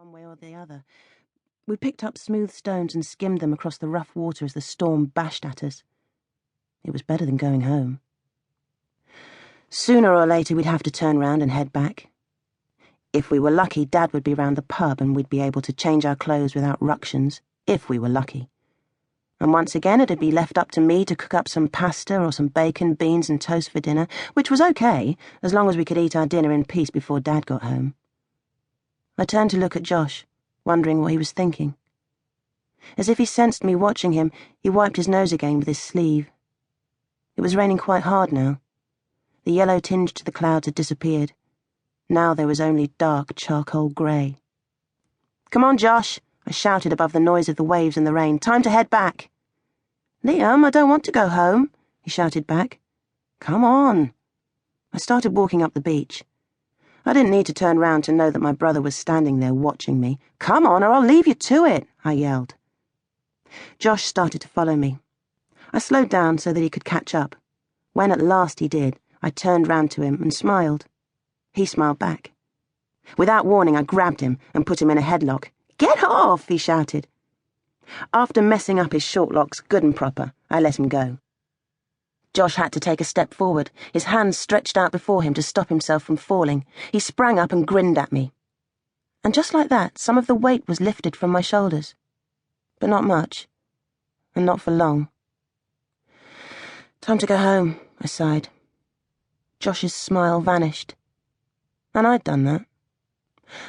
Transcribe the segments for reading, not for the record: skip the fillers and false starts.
one way or the other. We picked up smooth stones and skimmed them across the rough water as the storm bashed at us. It was better than going home. Sooner or later we'd have to turn round and head back. If we were lucky, Dad would be round the pub and we'd be able to change our clothes without ructions, if we were lucky. And once again it'd be left up to me to cook up some pasta or some bacon, beans and toast for dinner, which was okay, as long as we could eat our dinner in peace before Dad got home. I turned to look at Josh, wondering what he was thinking. As if he sensed me watching him, he wiped his nose again with his sleeve. It was raining quite hard now. The yellow tinge to the clouds had disappeared. Now there was only dark charcoal grey. "Come on, Josh," I shouted above the noise of the waves and the rain. "Time to head back." "Liam, I don't want to go home," he shouted back. "Come on." I started walking up the beach. I didn't need to turn round to know that my brother was standing there watching me. "Come on, or I'll leave you to it," I yelled. Josh started to follow me. I slowed down so that he could catch up. When at last he did, I turned round to him and smiled. He smiled back. Without warning, I grabbed him and put him in a headlock. "Get off!" he shouted. After messing up his short locks good and proper, I let him go. Josh had to take a step forward, his hands stretched out before him to stop himself from falling. He sprang up and grinned at me. And just like that, some of the weight was lifted from my shoulders. But not much, and not for long. "Time to go home," I sighed. Josh's smile vanished. And I'd done that.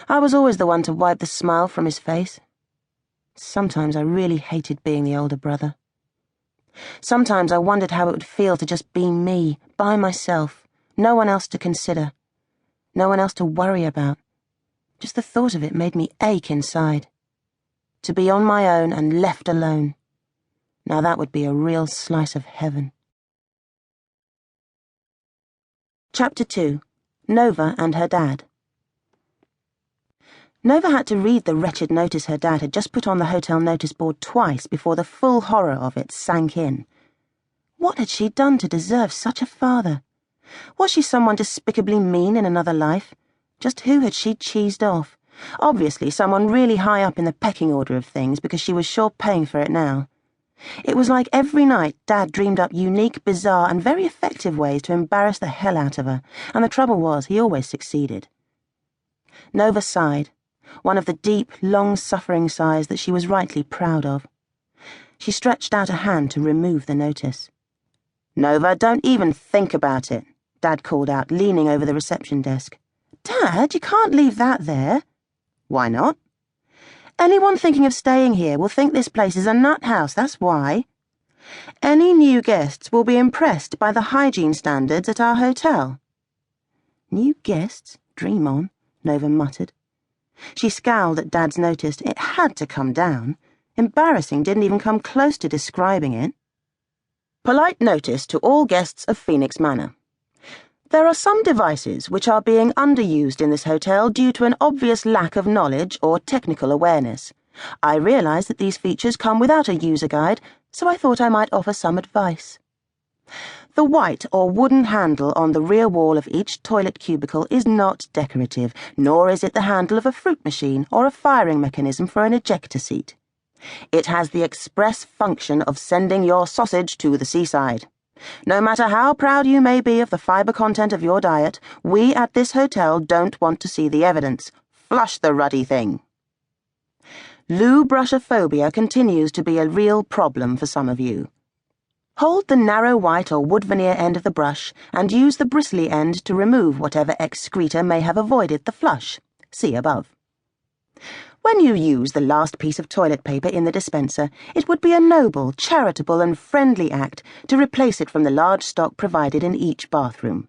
I was always the one to wipe the smile from his face. Sometimes I really hated being the older brother. Sometimes I wondered how it would feel to just be me, by myself, no one else to consider, no one else to worry about. Just the thought of it made me ache inside. To be on my own and left alone. Now that would be a real slice of heaven. Chapter 2. Nova and her dad. Nova had to read the wretched notice her dad had just put on the hotel notice board twice before the full horror of it sank in. What had she done to deserve such a father? Was she someone despicably mean in another life? Just who had she cheesed off? Obviously someone really high up in the pecking order of things, because she was sure paying for it now. It was like every night Dad dreamed up unique, bizarre and very effective ways to embarrass the hell out of her, and the trouble was he always succeeded. Nova sighed. One of the deep, long-suffering sighs that she was rightly proud of. She stretched out a hand to remove the notice. "Nova, don't even think about it," Dad called out, leaning over the reception desk. "Dad, you can't leave that there." "Why not?" "Anyone thinking of staying here will think this place is a nut house, that's why. Any new guests will be impressed by the hygiene standards at our hotel." "New guests? Dream on," Nova muttered. She scowled at Dad's notice. It had to come down. Embarrassing didn't even come close to describing it. "Polite notice to all guests of Phoenix Manor. There are some devices which are being underused in this hotel due to an obvious lack of knowledge or technical awareness. I realize that these features come without a user guide, so I thought I might offer some advice. The white or wooden handle on the rear wall of each toilet cubicle is not decorative, nor is it the handle of a fruit machine or a firing mechanism for an ejector seat. It has the express function of sending your sausage to the seaside. No matter how proud you may be of the fiber content of your diet, we at this hotel don't want to see the evidence. Flush the ruddy thing. Loo brushophobia continues to be a real problem for some of you. Hold the narrow white or wood veneer end of the brush and use the bristly end to remove whatever excreta may have avoided the flush. See above. When you use the last piece of toilet paper in the dispenser, it would be a noble, charitable and friendly act to replace it from the large stock provided in each bathroom.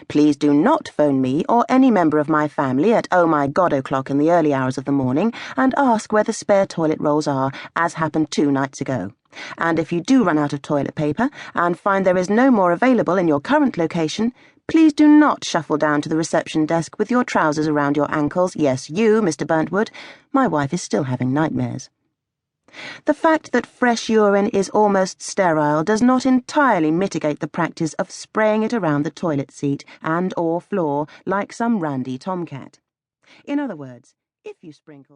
Please do not phone me or any member of my family at oh my god o'clock in the early hours of the morning and ask where the spare toilet rolls are, as happened 2 nights ago. And if you do run out of toilet paper and find there is no more available in your current location, please do not shuffle down to the reception desk with your trousers around your ankles. Yes, you, Mr. Burntwood. My wife is still having nightmares. The fact that fresh urine is almost sterile does not entirely mitigate the practice of spraying it around the toilet seat and or floor like some randy tomcat. In other words, if you sprinkle